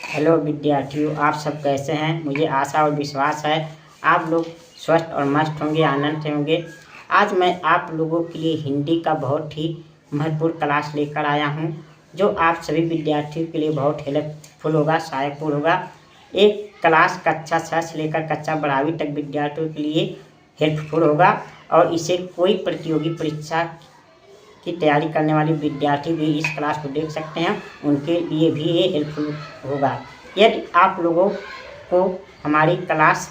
Hello विद्यार्थियों, आप सब कैसे हैं। मुझे आशा और विश्वास है आप लोग स्वस्थ और मस्त होंगे, आनंद से होंगे। आज मैं आप लोगों के लिए हिंदी का बहुत ही महत्वपूर्ण क्लास लेकर आया हूं, जो आप सभी विद्यार्थियों के लिए बहुत हेल्पफुल होगा, सहायकपूर्ण होगा। एक क्लास कक्षा 6 से लेकर कक्षा 12वीं तक विद्यार्थियों के लिए हेल्पफुल होगा और इसे कोई प्रतियोगी परीक्षा की तैयारी करने वाले विद्यार्थी भी इस क्लास को देख सकते हैं, उनके लिए भी ये हेल्पफुल होगा। यदि आप लोगों को हमारी क्लास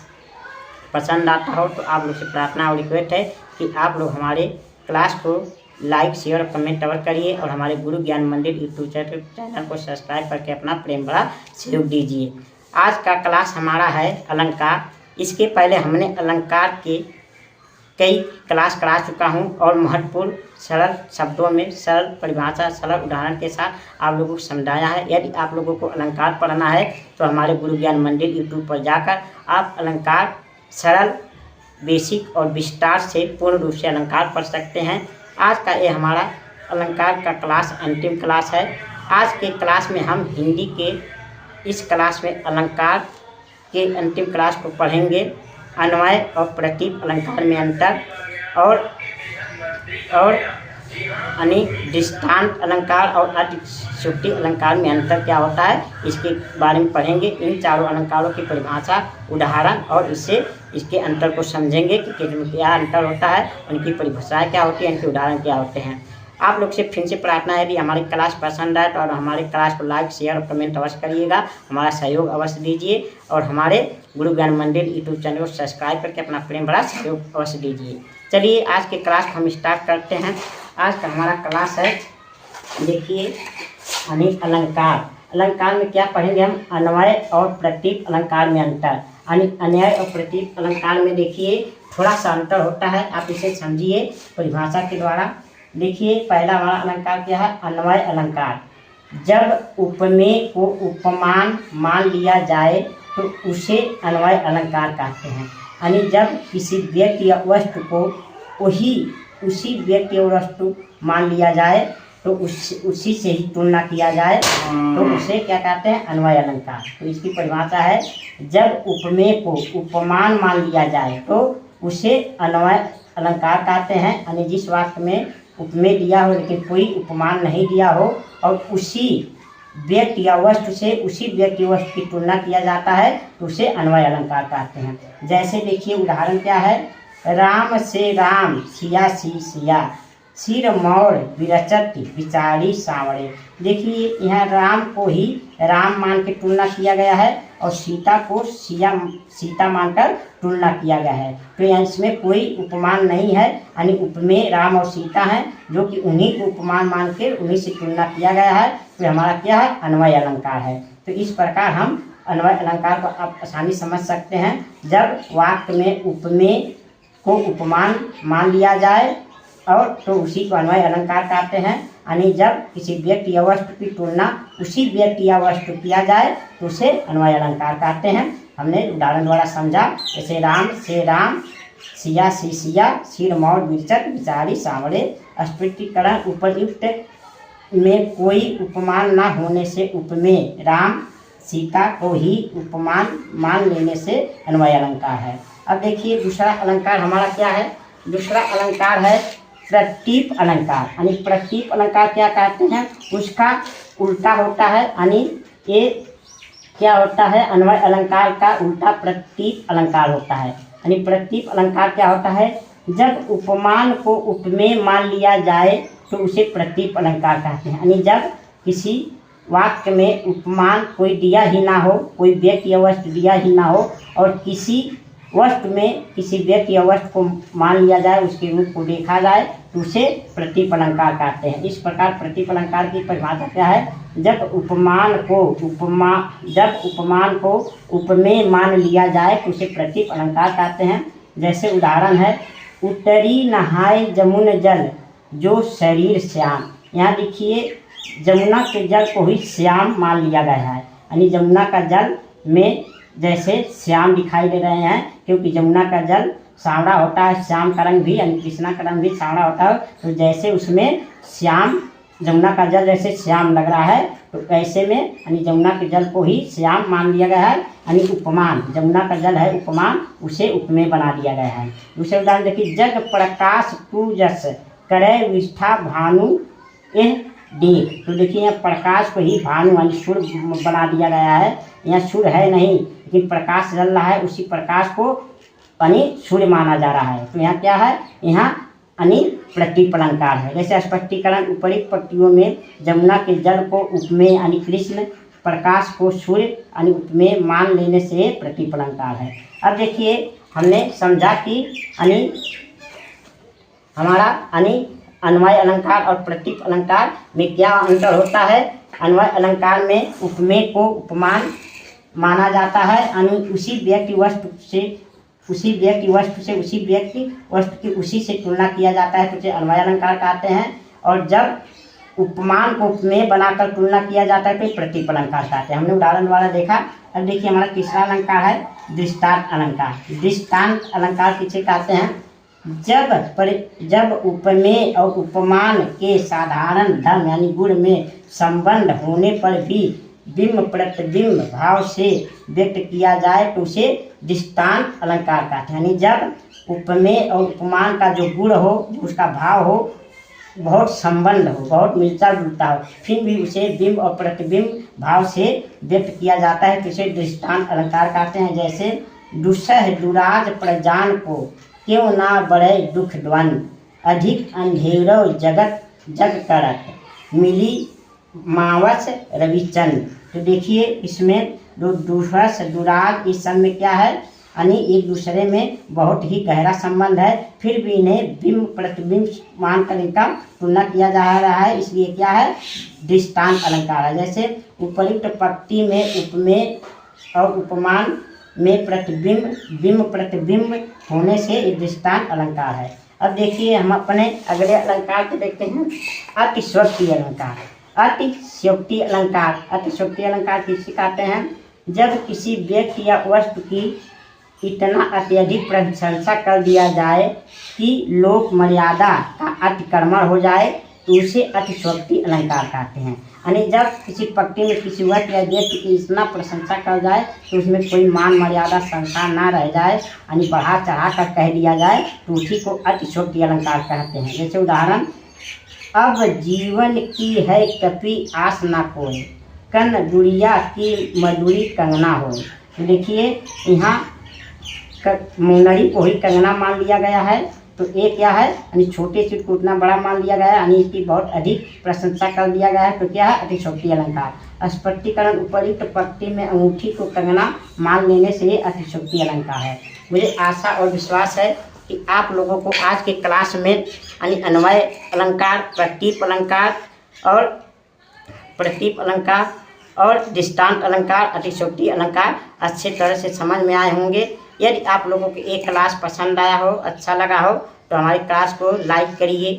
पसंद आता हो तो आप लोग से प्रार्थना और रिक्वेस्ट है कि आप लोग हमारे क्लास को लाइक, शेयर और कमेंट अवर करिए और हमारे गुरु ज्ञान मंदिर यूट्यूब चैनल को सब्सक्राइब करके अपना प्रेम भरा सहयोग दीजिए। आज का क्लास हमारा है अलंकार। इसके पहले हमने अलंकार के कई क्लास करा चुका हूं और महत्वपूर्ण सरल शब्दों में सरल परिभाषा, सरल उदाहरण के साथ आप लोगों को समझाया है। यदि आप लोगों को अलंकार पढ़ना है तो हमारे गुरु ज्ञान मंदिर यूट्यूब पर जाकर आप अलंकार सरल, बेसिक और विस्तार से पूर्ण रूप से अलंकार पढ़ सकते हैं। आज का ये हमारा अलंकार का क्लास अंतिम क्लास है। आज के क्लास में हम हिंदी के इस क्लास में अलंकार के अंतिम क्लास को पढ़ेंगे। अन्वय और प्रतीक अलंकार में अंतर और दृष्टांत अलंकार और अतिशयोक्ति अलंकार में अंतर क्या होता है, इसके बारे में पढ़ेंगे। इन चारों अलंकारों की परिभाषा, उदाहरण और इसके अंतर को समझेंगे कि क्या अंतर होता है, उनकी परिभाषाएं क्या होती है, इनके उदाहरण क्या होते हैं। आप लोग से फिर से प्रार्थना है, यदि हमारी क्लास पसंद आए तो और हमारे क्लास को लाइक, शेयर और कमेंट अवश्य करिएगा, हमारा सहयोग अवश्य दीजिए और हमारे गुरु ज्ञान मंदिर यूट्यूब चैनल को सब्सक्राइब करके अपना प्रेम भरा सहयोग अवश्य दीजिए। चलिए आज के क्लास को हम स्टार्ट करते हैं। आज का हमारा क्लास है, देखिए, अलंकार। अलंकार में क्या पढ़ेंगे हम, अन्वय और प्रतीक अलंकार में अंतर। अन्वय और प्रतीक अलंकार में देखिए थोड़ा सा अंतर होता है, आप इसे समझिए परिभाषा के द्वारा। देखिए पहला हमारा अलंकार क्या है, अन्वय अलंकार। जब उपमेय को उपमान मान लिया जाए तो उसे अन्वय अलंकार कहते हैं। यानी जब किसी व्यक्ति या वस्तु को उसी व्यक्ति या वस्तु मान लिया जाए तो उसी से ही तुलना किया जाए तो उसे क्या कहते हैं, अन्वय अलंकार। तो इसकी परिभाषा है, जब उपमेय को उपमान मान लिया जाए तो उसे अन्वय अलंकार कहते हैं। यानी जिस वाक्य में उपमेय दिया हो लेकिन कोई उपमान नहीं दिया हो और उसी व्यक्ति या वस्तु से उसी व्यक्ति वस्तु की तुलना किया जाता है तो उसे अन्वय अलंकार कहते हैं। जैसे देखिए उदाहरण क्या है, राम से राम, सिया सी सिया, सिर मोर विरचत विचारी सांवरे। देखिए यहाँ राम को ही राम मान के तुलना किया गया है और सीता को सीता मानकर तुलना किया गया है। तो यहाँ इसमें कोई उपमान नहीं है, यानी उपमेय राम और सीता हैं जो कि उन्हीं को उपमान मान के उन्हीं से तुलना किया गया है। तो हमारा क्या है, अन्वय अलंकार है। तो इस प्रकार हम अन्वय अलंकार को आप आसानी समझ सकते हैं। जब वाक्य में उपमेय को उपमान मान लिया जाए और तो उसी को अन्वय अलंकार कहते हैं। यानी जब किसी व्यक्ति या वस्तु की तुलना उसी व्यक्ति या वस्तु किया जाए तो उसे अन्वय अलंकार कहते हैं। हमने उदाहरण द्वारा समझा, जैसे राम से राम, सिया सी सिया, सिर मोर विरचत विचारी सांवरे। स्पष्टीकरण, उपयुक्त में कोई उपमान न होने से उपमेय राम सीता को ही उपमान मान लेने से अन्वय अलंकार है। अब देखिए दूसरा अलंकार हमारा क्या है, दूसरा अलंकार है प्रतीक अलंकार। यानी प्रतीक अलंकार क्या कहते हैं, उसका उल्टा होता है। यानी ये क्या होता है, अन्वय अलंकार का उल्टा प्रतीक अलंकार होता है। यानी प्रतीक अलंकार क्या होता है, जब उपमान को उपमेय मान लिया जाए तो उसे प्रतीक अलंकार कहते हैं। यानी जब किसी वाक्य में उपमान कोई दिया ही ना हो, कोई व्यक्ति या वस्तु दिया ही ना हो और किसी वस्तु में किसी व्यक्ति या वस्तु को मान लिया जाए, उसके रूप को देखा जाए तो उसे प्रतीक अलंकार कहते हैं। इस प्रकार प्रतीक अलंकार की परिभाषा क्या है, जब उपमान को उपमेय मान लिया जाए तो उसे प्रतीक अलंकार कहते हैं। जैसे उदाहरण है, उतरी नहाए जमुन जल, जो शरीर श्याम। यहाँ देखिए जमुना के जल को ही श्याम मान लिया गया है। यानी जमुना का जल में जैसे श्याम दिखाई दे रहे हैं, क्योंकि जमुना का जल सांवरा होता है, श्याम का रंग भी यानी कृष्णा का रंग भी सांवरा होता है। तो जैसे उसमें श्याम जमुना का जल जैसे श्याम लग रहा है, तो ऐसे में यानी जमुना के जल को ही श्याम मान लिया गया है। यानी उपमान, जमुना का जल है उपमान, उसे उपमेय बना दिया गया है। दूसरे उदाहरण देखिए, जग प्रकाश तू जस करे विष्ठा भानु एह देख। तो देखिए यहाँ प्रकाश को ही भानु यानी सूर्य बना दिया गया है। यहाँ सूर्य है नहीं, लेकिन प्रकाश जल रहा है, उसी प्रकाश को यानी सूर्य माना जा रहा है। तो यहाँ क्या है, यहाँ यानी प्रतीप अलंकार है। जैसे स्पष्टीकरण, उपरिक्त पंक्तियों में जमुना के जल को उपमेय यानी कृष्ण, प्रकाश को सूर्य यानी उपमेय मान लेने से प्रतीप अलंकार है। अब देखिए हमने समझा कि यानी हमारा यानी अन्वय अलंकार और प्रतीप अलंकार में क्या अंतर होता है। अन्वय अलंकार में उपमेय को उपमान माना जाता है, यानी उसी व्यक्ति वस्तु से उसी व्यक्ति वस्तु की उसी से तुलना किया जाता है, तो उसे अन्वय अलंकार कहते हैं। और जब उपमान को उपमेय बनाकर तुलना किया जाता है तो प्रतीप अलंकार कहते हैं। हमने उदाहरण द्वारा देखा। अब देखिए हमारा तीसरा अलंकार है दृष्टांत अलंकार। दृष्टांत अलंकार किसे कहते हैं, जब उपमेय और उपमान के साधारण धर्म यानी गुण में संबंध होने पर भी बिंब प्रतिबिंब भाव से व्यक्त किया जाए तो उसे दृष्टांत अलंकार कहते हैं। यानी जब उपमेय और उपमान का जो गुण हो, जो उसका भाव हो, बहुत संबंध हो, बहुत मिलता जुलता हो, फिर भी उसे बिंब और प्रतिबिंब भाव से व्यक्त किया जाता है तो उसे दृष्टांत अलंकार कहते हैं। जैसे दुसह दुराज प्रजान को क्यों ना बढ़े दुख द्वंद, अधिक अंधेरो जगत जग करत मिली मावस रविचंद। तो देखिए इसमें दुसह दुराज इस सब में क्या है, यानी एक दूसरे में बहुत ही गहरा संबंध है, फिर भी इन्हें बिंब प्रतिबिंब मानकर इनका तुलना किया जा रहा है, इसलिए क्या है, दृष्टांत अलंकार है। जैसे उपयुक्त पंक्ति में उपमेय और उपमान में बिंब प्रतिबिंब होने से एक दृष्टांत अलंकार है। अब देखिए हम अपने अगले अलंकार को देखते हैं, अतिशयोक्ति अलंकार। अतिशयोक्ति अलंकार किसे कहते हैं, जब किसी व्यक्ति या वस्तु की इतना अत्यधिक प्रशंसा कर दिया जाए कि लोक मर्यादा का अतिक्रमण हो जाए तो उसे अतिशयोक्ति अलंकार कहते हैं। यानी जब किसी पंक्ति में किसी वस्तु या व्यक्ति की इतना प्रशंसा कर जाए तो उसमें कोई मान मर्यादा संसार ना रह जाए, यानी बढ़ा चढ़ा कर कह दिया जाए तो उसी को अतिशयोक्ति अलंकार कहते हैं। जैसे उदाहरण, अब जीवन की है कपि आस ना कोई, कन गुड़िया की मधुरी कंगना हो। तो देखिए यहाँ मुंदरी को ही कंगना मान लिया गया है, तो ये क्या है, यानी छोटे चीज को उतना बड़ा मान लिया गया है, यानी इसकी बहुत अधिक प्रशंसा कर दिया गया है, तो क्या है, अतिशयोक्ति अलंकार। स्पष्टीकरण, उपयुक्त पंक्ति में अंगूठी को कंगना मान लेने से ये अतिशयोक्ति अलंकार है। मुझे आशा और विश्वास है कि आप लोगों को आज के क्लास में यानी अन्वय अलंकार, प्रतीप अलंकार और दृष्टांत अलंकार, अतिशयोक्ति अलंकार अच्छे तरह से समझ में आए होंगे। यदि आप लोगों को एक क्लास पसंद आया हो, अच्छा लगा हो, तो हमारी क्लास को लाइक करिए,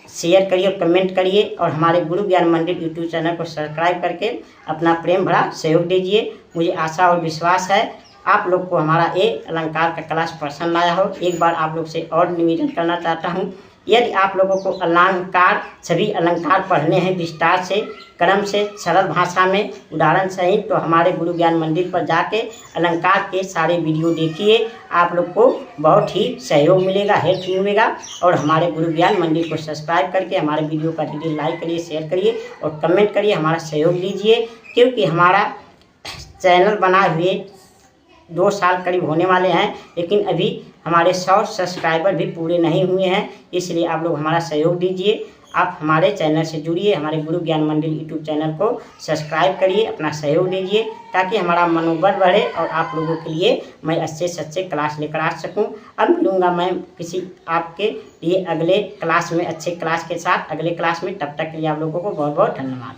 शेयर करिए, कमेंट करिए और हमारे गुरु ज्ञान मंदिर यूट्यूब चैनल को सब्सक्राइब करके अपना प्रेम भरा सहयोग दीजिए। मुझे आशा और विश्वास है आप लोग को हमारा ये अलंकार का क्लास पसंद आया हो। एक बार आप लोग से और निवेदन करना चाहता हूँ, यदि आप लोगों को अलंकार सभी अलंकार पढ़ने हैं विस्तार से, क्रम से, सरल भाषा में, उदाहरण सहित, तो हमारे गुरु ज्ञान मंदिर पर जाके अलंकार के सारे वीडियो देखिए। आप लोग को बहुत ही सहयोग मिलेगा, हेल्प मिलेगा। और हमारे गुरु ज्ञान मंदिर को सब्सक्राइब करके हमारे वीडियो का डिटेल लाइक करिए, शेयर करिए और कमेंट करिए, हमारा सहयोग दीजिए। क्योंकि हमारा चैनल बना हुए 2 साल करीब होने वाले हैं, लेकिन अभी हमारे 100 सब्सक्राइबर भी पूरे नहीं हुए हैं, इसलिए आप लोग हमारा सहयोग दीजिए। आप हमारे चैनल से जुड़िए, हमारे गुरु ज्ञान मंदिर यूट्यूब चैनल को सब्सक्राइब करिए, अपना सहयोग दीजिए ताकि हमारा मनोबल बढ़े और आप लोगों के लिए मैं अच्छे से अच्छे क्लास लेकर आ सकूं। अब मिलूंगा मैं किसी आपके लिए अगले क्लास में, अच्छे क्लास के साथ अगले क्लास में। तब तक के लिए आप लोगों को बहुत बहुत धन्यवाद।